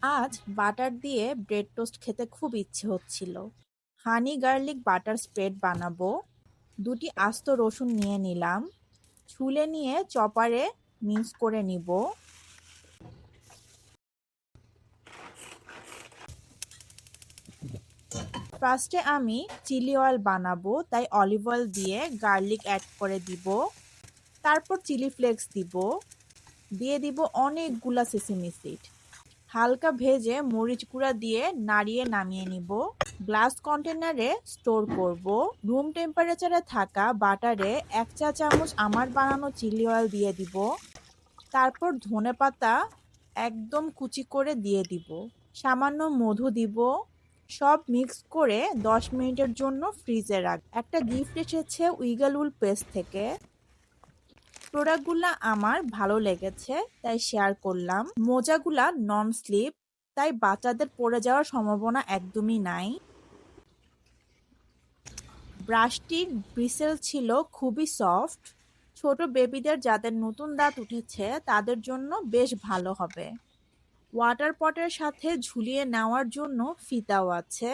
আজ বাটার দিয়ে bread toast খেতে খুব ইচ্ছে হচ্ছিল। হানি গার্লিক বাটার স্প্রেড বানাবো। দুটি আস্ত রসুন নিয়ে নিলাম, ছুলে নিয়ে চপারে মিক্স করে নিব। ফার্স্টে আমি চিলি অয়েল বানাবো, তাই অলিভ অয়েল দিয়ে গার্লিক অ্যাড করে দিব। তারপর চিলি ফ্লেক্স দিব, দিয়ে দিব অনেকগুলা সেসিমি সিড। হালকা ভেজে মরিচ গুঁড়া দিয়ে নাড়িয়ে নামিয়ে নিব। গ্লাস কন্টেনারে স্টোর করব। রুম টেম্পারেচারে থাকা বাটারে 1 চা চামচ আমার বানানো চিলি অয়েল দিয়ে দিব। তারপর ধনেপাতা একদম কুচি করে দিয়ে দিব। সামান্য মধু দিব। সব মিক্স করে 10 মিনিটের জন্য ফ্রিজে রাখ। একটা গিফট এসেছে উইগলউল পেস্ট থেকে। প্রোডাক্টগুলা আমার ভালো লেগেছে তাই শেয়ার করলাম। মোজাগুলা নন স্লিপ, তাই বাচ্চাদের পড়ে যাওয়ার সম্ভাবনা একদমই নাই। ব্রাশটির ব্রিসেল ছিল খুবই সফট। ছোট বেবিদের যাদের নতুন দাঁত উঠেছে তাদের জন্য বেশ ভালো হবে। ওয়াটার পটের সাথে ঝুলিয়ে নেওয়ার জন্য ফিতাও আছে।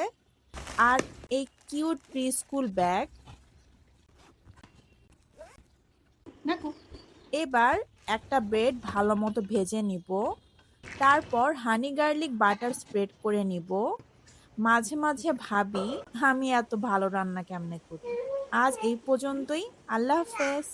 আর এই কিউট প্রি স্কুল ব্যাগ। এবার একটা ব্রেড ভালো মতো ভেজে নিব। তারপর হানি গার্লিক বাটার স্প্রেড করে নিব। মাঝে মাঝে ভাবি আমি এত ভালো রান্না কেমনে করি। আজ এই পর্যন্তই। আল্লাহ হাফেজ।